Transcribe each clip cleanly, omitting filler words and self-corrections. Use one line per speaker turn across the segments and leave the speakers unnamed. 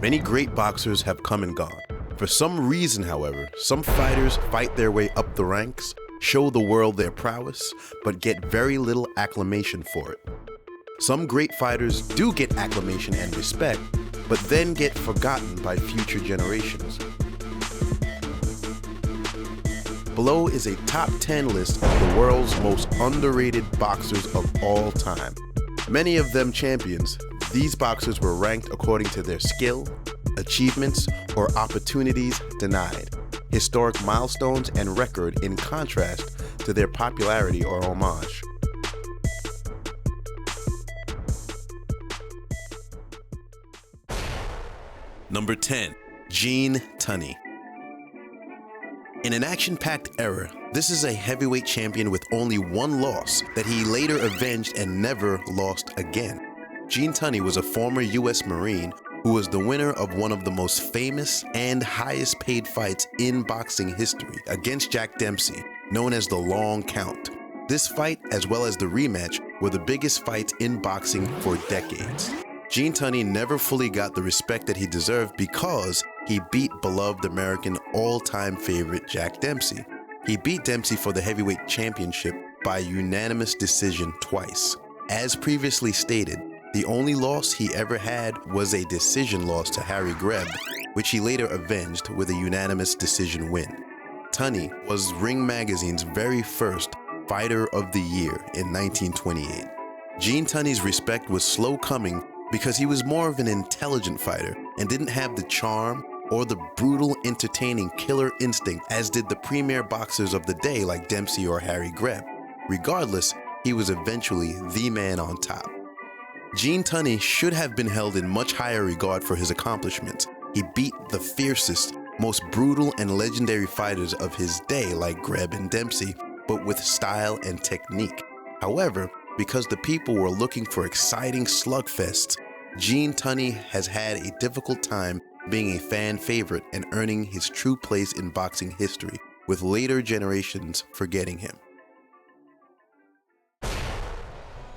Many great boxers have come and gone. For some reason, however, some fighters fight their way up the ranks, show the world their prowess, but get very little acclamation for it. Some great fighters do get acclamation and respect, but then get forgotten by future generations. Below is a top 10 list of the world's most underrated boxers of all time. Many of them champions. These boxers were ranked according to their skill, achievements, or opportunities denied, historic milestones, and record in contrast to their popularity or homage. Number 10. Gene Tunney. In an action-packed era, this is a heavyweight champion with only one loss that he later avenged and never lost again. Gene Tunney was a former U.S. Marine who was the winner of one of the most famous and highest-paid fights in boxing history against Jack Dempsey, known as the Long Count. This fight, as well as the rematch, were the biggest fights in boxing for decades. Gene Tunney never fully got the respect that he deserved because he beat beloved American all-time favorite Jack Dempsey. He beat Dempsey for the heavyweight championship by unanimous decision twice. As previously stated, the only loss he ever had was a decision loss to Harry Greb, which he later avenged with a unanimous decision win. Tunney was Ring Magazine's very first Fighter of the Year in 1928. Gene Tunney's respect was slow coming because he was more of an intelligent fighter and didn't have the charm or the brutal, entertaining killer instinct as did the premier boxers of the day like Dempsey or Harry Greb. Regardless, he was eventually the man on top. Gene Tunney should have been held in much higher regard for his accomplishments. He beat the fiercest, most brutal and legendary fighters of his day like Greb and Dempsey, but with style and technique. However, because the people were looking for exciting slugfests, Gene Tunney has had a difficult time being a fan favorite and earning his true place in boxing history, with later generations forgetting him.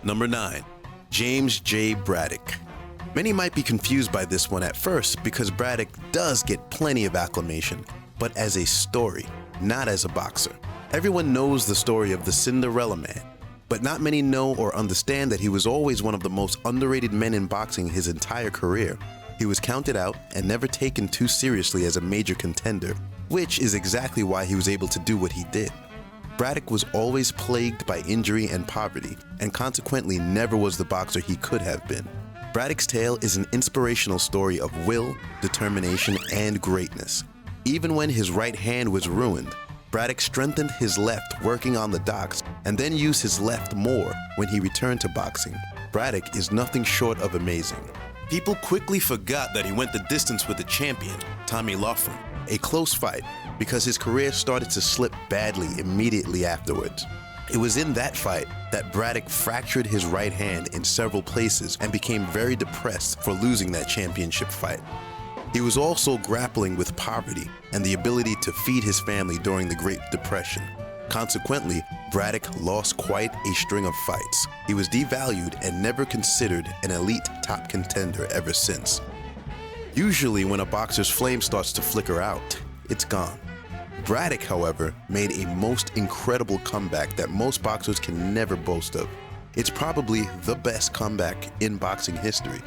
Number 9. James J. Braddock. Many might be confused by this one at first because Braddock does get plenty of acclamation, but as a story, not as a boxer. Everyone knows the story of the Cinderella Man, but not many know or understand that he was always one of the most underrated men in boxing his entire career. He was counted out and never taken too seriously as a major contender, which is exactly why he was able to do what he did. Braddock was always plagued by injury and poverty, and consequently never was the boxer he could have been. Braddock's tale is an inspirational story of will, determination, and greatness. Even when his right hand was ruined, Braddock strengthened his left working on the docks and then used his left more when he returned to boxing. Braddock is nothing short of amazing. People quickly forgot that he went the distance with the champion, Tommy Loughran, a close fight, because his career started to slip badly immediately afterwards. It was in that fight that Braddock fractured his right hand in several places and became very depressed for losing that championship fight. He was also grappling with poverty and the ability to feed his family during the Great Depression. Consequently, Braddock lost quite a string of fights. He was devalued and never considered an elite top contender ever since. Usually when a boxer's flame starts to flicker out, it's gone. Braddock, however, made a most incredible comeback that most boxers can never boast of. It's probably the best comeback in boxing history.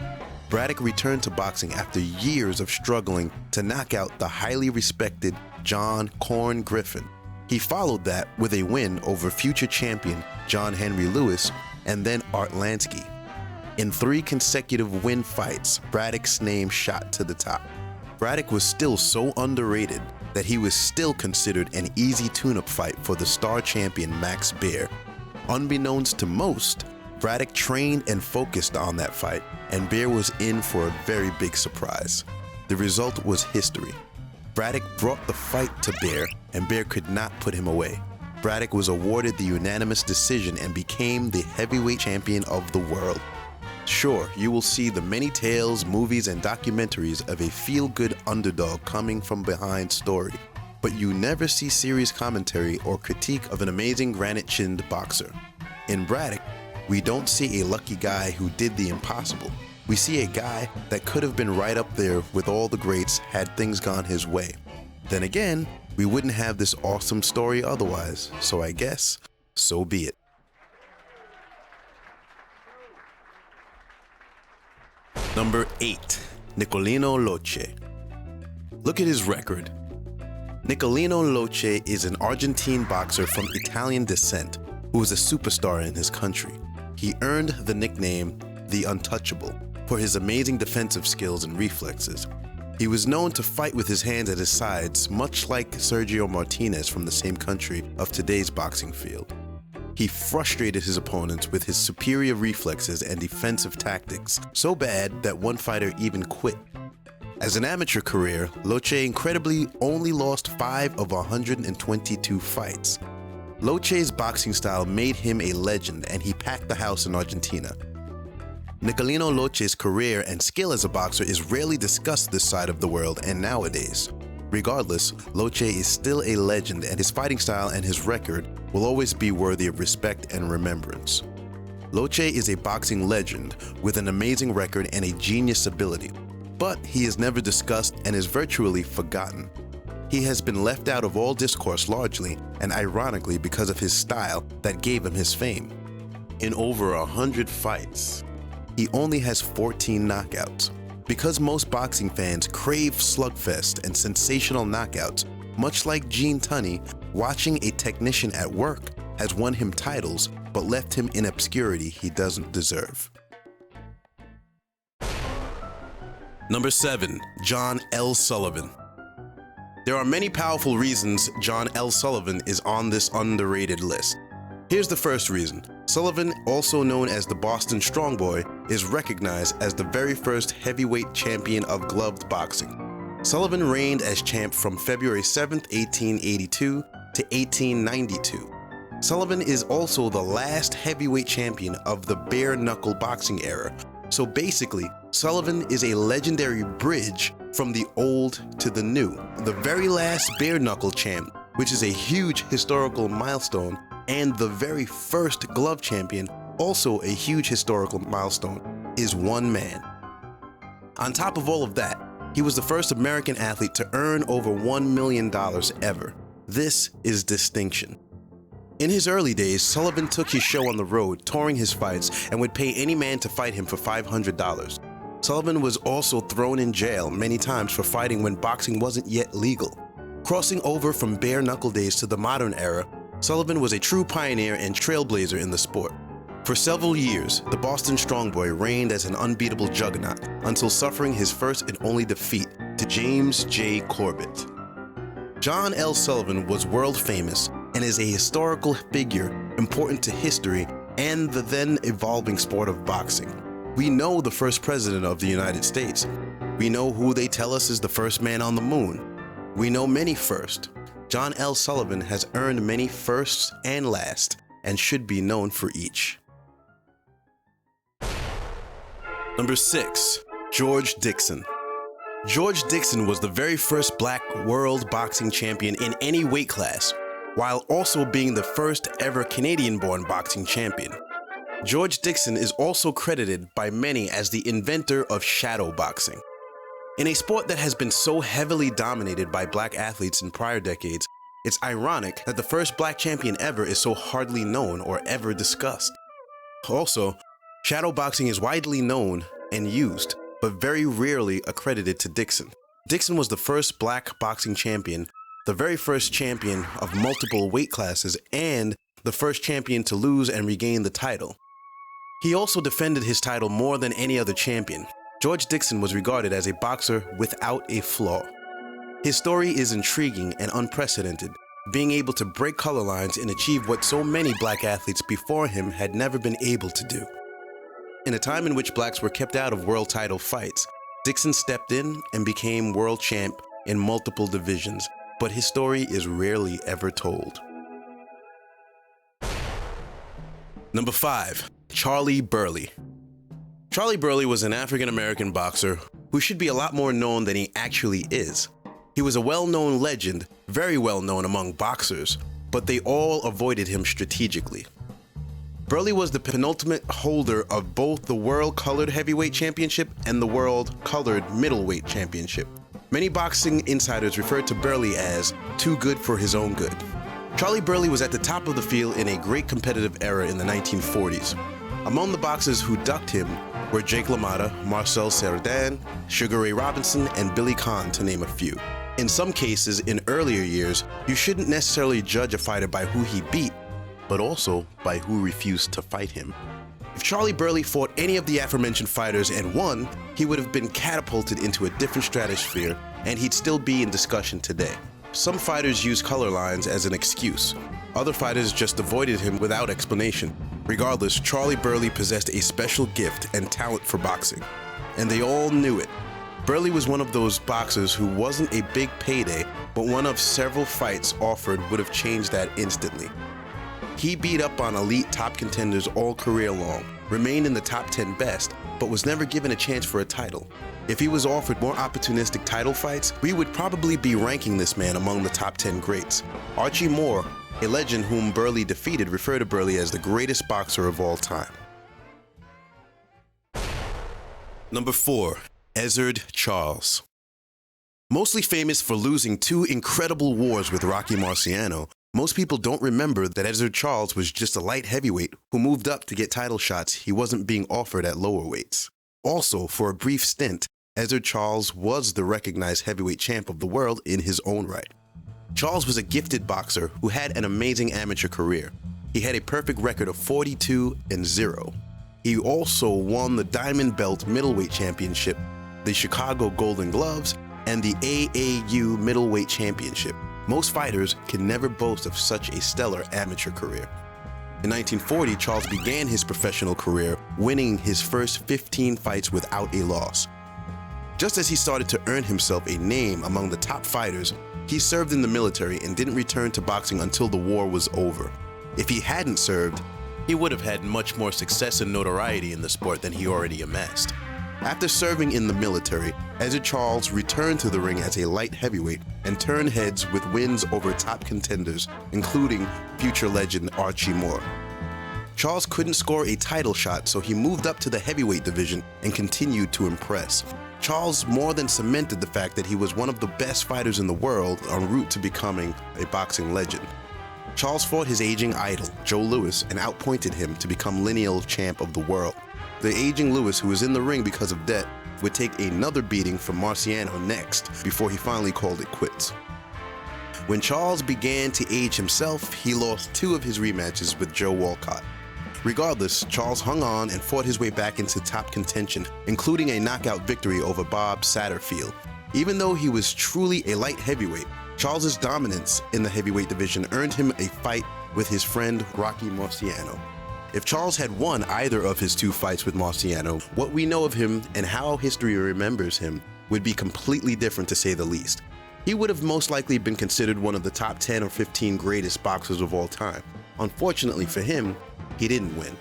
Braddock returned to boxing after years of struggling to knock out the highly respected John "Corn" Griffin. He followed that with a win over future champion John Henry Lewis and then Art Lansky. In 3 consecutive win fights, Braddock's name shot to the top. Braddock was still so underrated that he was still considered an easy tune-up fight for the star champion Max Baer. Unbeknownst to most, Braddock trained and focused on that fight, and Baer was in for a very big surprise. The result was history. Braddock brought the fight to Baer, and Baer could not put him away. Braddock was awarded the unanimous decision and became the heavyweight champion of the world. Sure, you will see the many tales, movies, and documentaries of a feel-good underdog coming from behind story, but you never see serious commentary or critique of an amazing granite-chinned boxer. In Braddock, we don't see a lucky guy who did the impossible. we see a guy that could have been right up there with all the greats had things gone his way. Then again, we wouldn't have this awesome story otherwise, so I guess, so be it. Number 8, Nicolino Locche. Look at his record. Nicolino Locche is an Argentine boxer from Italian descent who is a superstar in his country. He earned the nickname The Untouchable for his amazing defensive skills and reflexes. He was known to fight with his hands at his sides, much like Sergio Martinez from the same country of today's boxing field. He frustrated his opponents with his superior reflexes and defensive tactics, so bad that one fighter even quit. As an amateur career, Locche incredibly only lost 5 of 122 fights. Locche's boxing style made him a legend, and he packed the house in Argentina. Nicolino Locche's career and skill as a boxer is rarely discussed this side of the world and nowadays. Regardless, Locche is still a legend, and his fighting style and his record will always be worthy of respect and remembrance. Locche is a boxing legend with an amazing record and a genius ability, but he is never discussed and is virtually forgotten. He has been left out of all discourse largely, and ironically because of his style that gave him his fame. In over 100 fights, he only has 14 knockouts. Because most boxing fans crave slugfest and sensational knockouts, much like Tunney, watching a technician at work has won him titles but left him in obscurity he doesn't deserve. Number 7, John L. Sullivan. There are many powerful reasons John L. Sullivan is on this underrated list. Here's the first reason. Sullivan, also known as the Boston Strongboy, is recognized as the very first heavyweight champion of gloved boxing. Sullivan reigned as champ from February 7, 1882 to 1892. Sullivan is also the last heavyweight champion of the bare-knuckle boxing era. So basically, Sullivan is a legendary bridge from the old to the new. The very last bare-knuckle champ, which is a huge historical milestone, and the very first glove champion, also a huge historical milestone, is one man. On top of all of that, he was the first American athlete to earn over $1 million ever. This is distinction. In his early days, Sullivan took his show on the road, touring his fights, and would pay any man to fight him for $500. Sullivan was also thrown in jail many times for fighting when boxing wasn't yet legal. Crossing over from bare-knuckle days to the modern era, Sullivan was a true pioneer and trailblazer in the sport. For several years, the Boston Strongboy reigned as an unbeatable juggernaut until suffering his first and only defeat to James J. Corbett. John L. Sullivan was world famous and is a historical figure important to history and the then evolving sport of boxing. We know the first president of the United States. We know who they tell us is the first man on the moon. We know many firsts. John L. Sullivan has earned many firsts and lasts and should be known for each. Number 6, George Dixon. George Dixon was the very first black world boxing champion in any weight class, while also being the first ever Canadian-born boxing champion. George Dixon is also credited by many as the inventor of shadow boxing. In a sport that has been so heavily dominated by black athletes in prior decades, it's ironic that the first black champion ever is so hardly known or ever discussed. Also, shadow boxing is widely known and used, but very rarely accredited to Dixon. Dixon was the first black boxing champion, the very first champion of multiple weight classes, and the first champion to lose and regain the title. He also defended his title more than any other champion. George Dixon was regarded as a boxer without a flaw. His story is intriguing and unprecedented, being able to break color lines and achieve what so many black athletes before him had never been able to do. In a time in which blacks were kept out of world title fights, Dixon stepped in and became world champ in multiple divisions, but his story is rarely ever told. Number 5, Charley Burley. Charley Burley was an African-American boxer who should be a lot more known than he actually is. He was a well-known legend, very well known among boxers, but they all avoided him strategically. Burley was the penultimate holder of both the World Colored Heavyweight Championship and the World Colored Middleweight Championship. Many boxing insiders referred to Burley as too good for his own good. Charley Burley was at the top of the field in a great competitive era in the 1940s. Among the boxers who ducked him were Jake LaMotta, Marcel Cerdan, Sugar Ray Robinson, and Billy Conn, to name a few. In some cases, in earlier years, you shouldn't necessarily judge a fighter by who he beat, but also by who refused to fight him. If Charley Burley fought any of the aforementioned fighters and won, he would have been catapulted into a different stratosphere, and he'd still be in discussion today. Some fighters use color lines as an excuse. Other fighters just avoided him without explanation. Regardless, Charley Burley possessed a special gift and talent for boxing, and they all knew it. Burley was one of those boxers who wasn't a big payday, but one of several fights offered would have changed that instantly. He beat up on elite top contenders all career long, remained in the top 10 best, but was never given a chance for a title. If he was offered more opportunistic title fights, we would probably be ranking this man among the top 10 greats. Archie Moore, a legend whom Burley defeated, referred to Burley as the greatest boxer of all time. Number 4. Ezzard Charles. Mostly famous for losing 2 incredible wars with Rocky Marciano, most people don't remember that Ezzard Charles was just a light heavyweight who moved up to get title shots he wasn't being offered at lower weights. Also, for a brief stint, Ezzard Charles was the recognized heavyweight champ of the world in his own right. Charles was a gifted boxer who had an amazing amateur career. He had a perfect record of 42-0. He also won the Diamond Belt Middleweight Championship, the Chicago Golden Gloves, and the AAU Middleweight Championship. Most fighters can never boast of such a stellar amateur career. In 1940, Charles began his professional career, winning his first 15 fights without a loss. Just as he started to earn himself a name among the top fighters, he served in the military and didn't return to boxing until the war was over. If he hadn't served, he would have had much more success and notoriety in the sport than he already amassed. After serving in the military, Ezzard Charles returned to the ring as a light heavyweight and turned heads with wins over top contenders, including future legend Archie Moore. Charles couldn't score a title shot, so he moved up to the heavyweight division and continued to impress. Charles more than cemented the fact that he was one of the best fighters in the world en route to becoming a boxing legend. Charles fought his aging idol, Joe Louis, and outpointed him to become lineal champ of the world. The aging Louis, who was in the ring because of debt, would take another beating from Marciano next before he finally called it quits. When Charles began to age himself, he lost 2 of his rematches with Joe Walcott. Regardless, Charles hung on and fought his way back into top contention, including a knockout victory over Bob Satterfield. Even though he was truly a light heavyweight, Charles's dominance in the heavyweight division earned him a fight with his friend Rocky Marciano. If Charles had won either of his 2 fights with Marciano, what we know of him and how history remembers him would be completely different, to say the least. He would have most likely been considered one of the top 10 or 15 greatest boxers of all time. Unfortunately for him, he didn't win.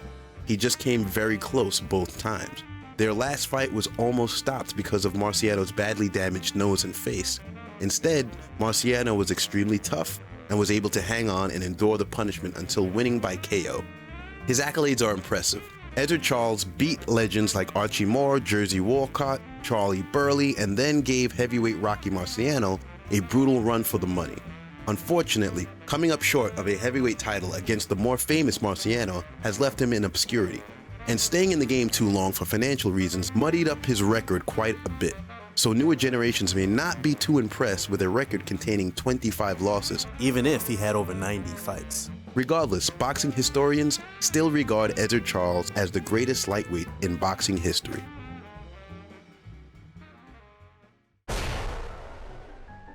He just came very close both times. Their last fight was almost stopped because of Marciano's badly damaged nose and face. Instead, Marciano was extremely tough and was able to hang on and endure the punishment until winning by KO. His accolades are impressive. Ezzard Charles beat legends like Archie Moore, Jersey Walcott, Charley Burley, and then gave heavyweight Rocky Marciano a brutal run for the money. Unfortunately, coming up short of a heavyweight title against the more famous Marciano has left him in obscurity, and staying in the game too long for financial reasons muddied up his record quite a bit. So newer generations may not be too impressed with a record containing 25 losses, even if he had over 90 fights. Regardless, boxing historians still regard Ezzard Charles as the greatest lightweight in boxing history.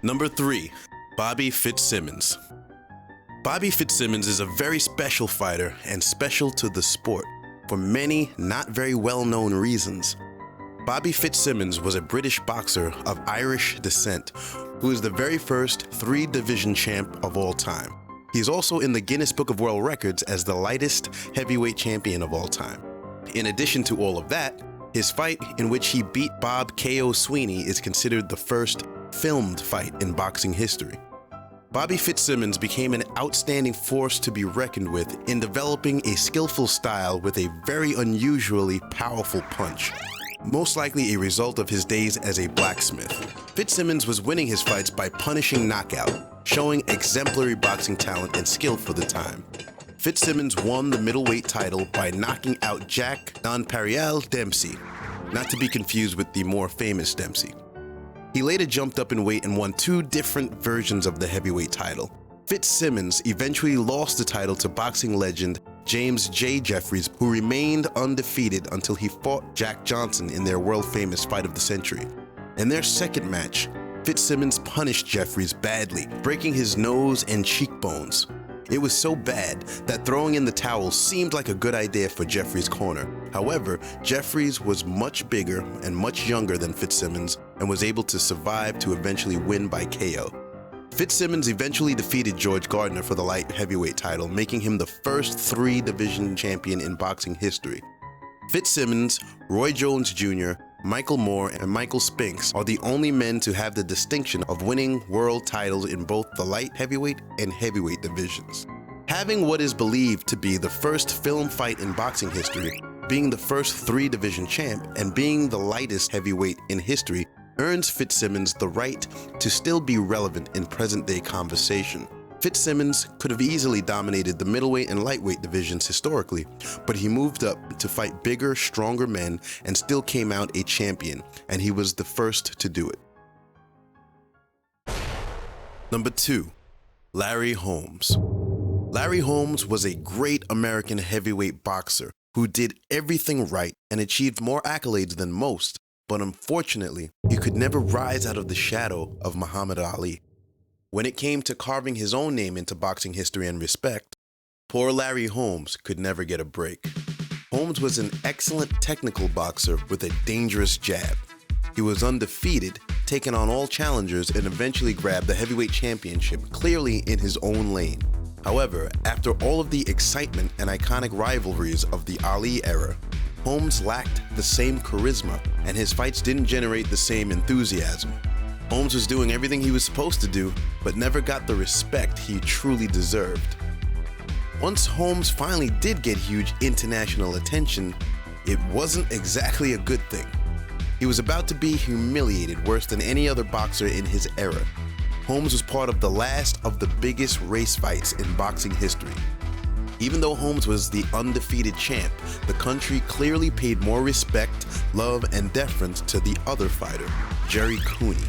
Number 3. Bobby Fitzsimmons. Bobby Fitzsimmons is a very special fighter and special to the sport for many not very well-known reasons. Bobby Fitzsimmons was a British boxer of Irish descent who is the very first 3-division champ of all time. He is also in the Guinness Book of World Records as the lightest heavyweight champion of all time. In addition to all of that, his fight in which he beat Bob K.O. Sweeney is considered the first filmed fight in boxing history. Bobby Fitzsimmons became an outstanding force to be reckoned with in developing a skillful style with a very unusually powerful punch, most likely a result of his days as a blacksmith. Fitzsimmons was winning his fights by punishing knockout, showing exemplary boxing talent and skill for the time. Fitzsimmons won the middleweight title by knocking out Jack Nonpareil Dempsey, not to be confused with the more famous Dempsey. He later jumped up in weight and won 2 different versions of the heavyweight title. Fitzsimmons eventually lost the title to boxing legend James J. Jeffries, who remained undefeated until he fought Jack Johnson in their world-famous fight of the century. In their second match, Fitzsimmons punished Jeffries badly, breaking his nose and cheekbones. It was so bad that throwing in the towel seemed like a good idea for Jeffries' corner. However, Jeffries was much bigger and much younger than Fitzsimmons and was able to survive to eventually win by KO. Fitzsimmons eventually defeated George Gardner for the light heavyweight title, making him the first 3-division champion in boxing history. Fitzsimmons, Roy Jones Jr., Michael Moore, and Michael Spinks are the only men to have the distinction of winning world titles in both the light heavyweight and heavyweight divisions. Having what is believed to be the first film fight in boxing history, being the first 3-division champ, and being the lightest heavyweight in history earns Fitzsimmons the right to still be relevant in present-day conversation. Fitzsimmons could have easily dominated the middleweight and lightweight divisions historically, but he moved up to fight bigger, stronger men and still came out a champion, and he was the first to do it. Number 2. Larry Holmes. Larry Holmes was a great American heavyweight boxer who did everything right and achieved more accolades than most, but unfortunately, he could never rise out of the shadow of Muhammad Ali. When it came to carving his own name into boxing history and respect, poor Larry Holmes could never get a break. Holmes was an excellent technical boxer with a dangerous jab. He was undefeated, taking on all challengers, and eventually grabbed the heavyweight championship clearly in his own lane. However, after all of the excitement and iconic rivalries of the Ali era, Holmes lacked the same charisma, and his fights didn't generate the same enthusiasm. Holmes was doing everything he was supposed to do, but never got the respect he truly deserved. Once Holmes finally did get huge international attention, it wasn't exactly a good thing. He was about to be humiliated worse than any other boxer in his era. Holmes was part of the last of the biggest race fights in boxing history. Even though Holmes was the undefeated champ, the country clearly paid more respect, love, and deference to the other fighter, Gerry Cooney.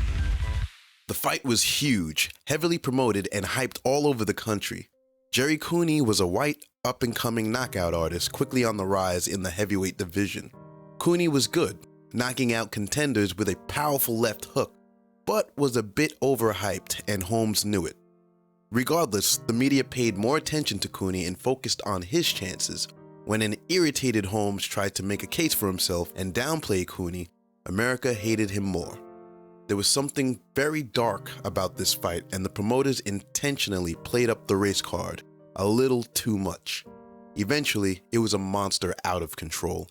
The fight was huge, heavily promoted, and hyped all over the country. Gerry Cooney was a white, up-and-coming knockout artist quickly on the rise in the heavyweight division. Cooney was good, knocking out contenders with a powerful left hook, but was a bit overhyped, and Holmes knew it. Regardless, the media paid more attention to Cooney and focused on his chances. When an irritated Holmes tried to make a case for himself and downplay Cooney, America hated him more. There was something very dark about this fight, and the promoters intentionally played up the race card a little too much. Eventually, it was a monster out of control.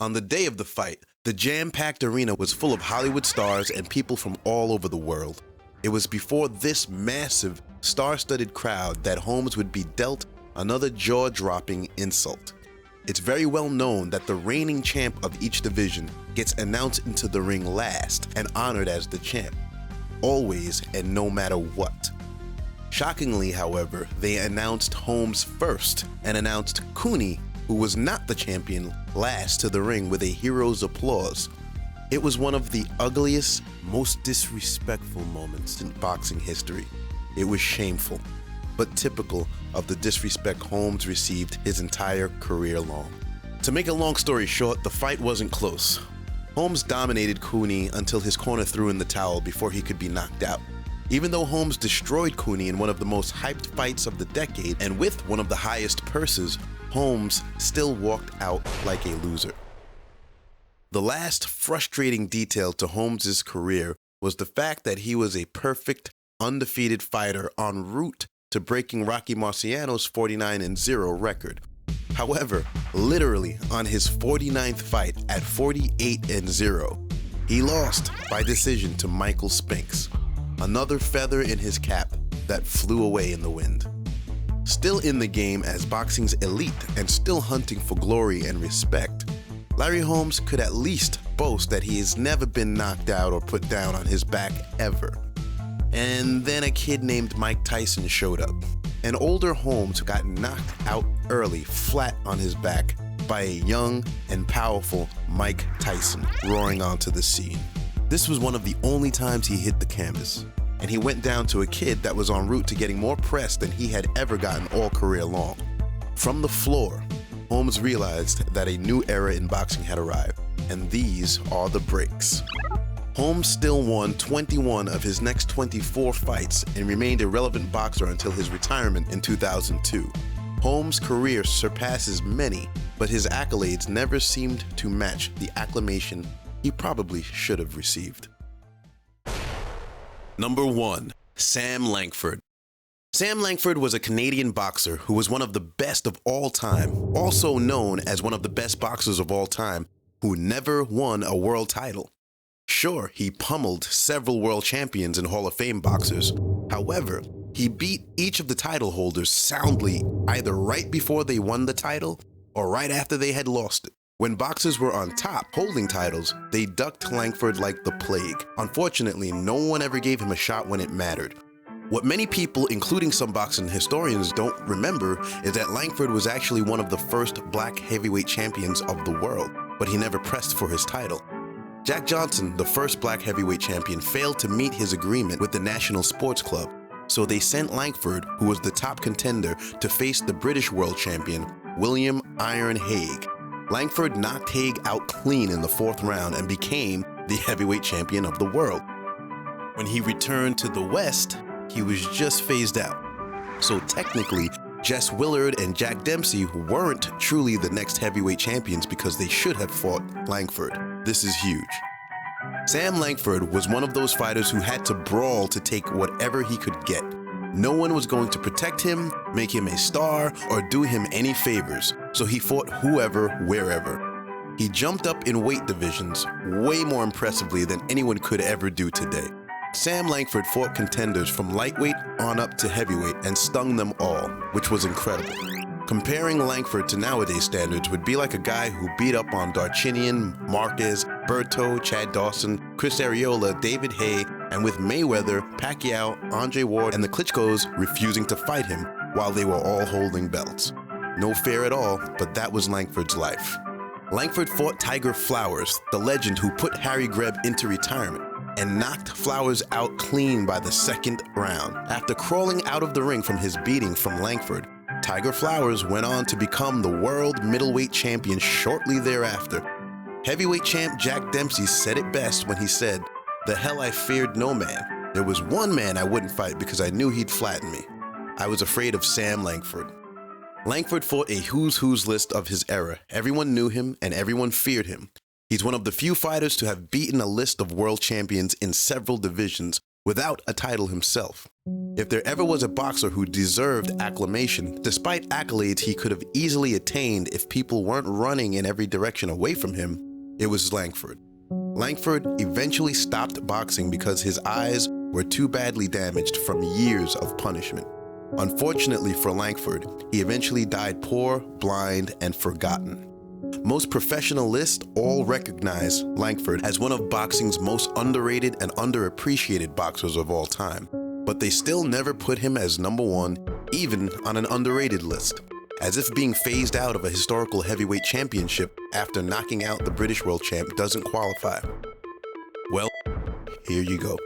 On the day of the fight, the jam-packed arena was full of Hollywood stars and people from all over the world. It was before this massive, star-studded crowd that Holmes would be dealt another jaw-dropping insult. It's very well known that the reigning champ of each division gets announced into the ring last and honored as the champ, always and no matter what. Shockingly, however, they announced Holmes first and announced Cooney, who was not the champion, last to the ring with a hero's applause. It was one of the ugliest, most disrespectful moments in boxing history. It was shameful, but typical of the disrespect Holmes received his entire career long. To make a long story short, the fight wasn't close. Holmes dominated Cooney until his corner threw in the towel before he could be knocked out. Even though Holmes destroyed Cooney in one of the most hyped fights of the decade and with one of the highest purses, Holmes still walked out like a loser. The last frustrating detail to Holmes' career was the fact that he was a perfect, undefeated fighter en route to breaking Rocky Marciano's 49-0 record. However, literally on his 49th fight at 48-0, he lost by decision to Michael Spinks. Another feather in his cap, that flew away in the wind. Still in the game as boxing's elite and still hunting for glory and respect, Larry Holmes could at least boast that he has never been knocked out or put down on his back ever. And then a kid named Mike Tyson showed up. An older Holmes got knocked out early, flat on his back, by a young and powerful Mike Tyson roaring onto the scene. This was one of the only times he hit the canvas, and he went down to a kid that was en route to getting more press than he had ever gotten all career long. From the floor, Holmes realized that a new era in boxing had arrived, and these are the breaks. Holmes still won 21 of his next 24 fights and remained a relevant boxer until his retirement in 2002. Holmes' career surpasses many, but his accolades never seemed to match the acclamation he probably should have received. Number 1. Sam Langford. Sam Langford was a Canadian boxer who was one of the best of all time, also known as one of the best boxers of all time, who never won a world title. Sure, he pummeled several world champions and Hall of Fame boxers. However, he beat each of the title holders soundly, either right before they won the title or right after they had lost it. When boxers were on top holding titles, they ducked Langford like the plague. Unfortunately, no one ever gave him a shot when it mattered. What many people, including some boxing historians, don't remember is that Langford was actually one of the first black heavyweight champions of the world, but he never pressed for his title. Jack Johnson, the first black heavyweight champion, failed to meet his agreement with the National Sports Club, so they sent Langford, who was the top contender, to face the British world champion, William Iron Hague. Langford knocked Hague out clean in the 4th round and became the heavyweight champion of the world. When he returned to the West, he was just phased out. So technically, Jess Willard and Jack Dempsey weren't truly the next heavyweight champions because they should have fought Langford. This is huge. Sam Langford was one of those fighters who had to brawl to take whatever he could get. No one was going to protect him, make him a star, or do him any favors, so he fought whoever, wherever. He jumped up in weight divisions way more impressively than anyone could ever do today. Sam Langford fought contenders from lightweight on up to heavyweight and stung them all, which was incredible. Comparing Langford to nowadays standards would be like a guy who beat up on Darchinian, Marquez, Berto, Chad Dawson, Chris Arreola, David Haye, and with Mayweather, Pacquiao, Andre Ward, and the Klitschko's refusing to fight him while they were all holding belts. No fair at all, but that was Langford's life. Langford fought Tiger Flowers, the legend who put Harry Greb into retirement, and knocked Flowers out clean by the 2nd round. After crawling out of the ring from his beating from Langford, Tiger Flowers went on to become the world middleweight champion shortly thereafter. Heavyweight champ Jack Dempsey said it best when he said, "The hell I feared no man. There was one man I wouldn't fight because I knew he'd flatten me. I was afraid of Sam Langford." Langford fought a who's who's list of his era. Everyone knew him and everyone feared him. He's one of the few fighters to have beaten a list of world champions in several divisions without a title himself. If there ever was a boxer who deserved acclamation, despite accolades he could have easily attained if people weren't running in every direction away from him, it was Langford. Langford eventually stopped boxing because his eyes were too badly damaged from years of punishment. Unfortunately for Langford, he eventually died poor, blind, and forgotten. Most professional lists all recognize Langford as one of boxing's most underrated and underappreciated boxers of all time, but they still never put him as number 1, even on an underrated list, as if being phased out of a historical heavyweight championship after knocking out the British world champ doesn't qualify. Well, here you go.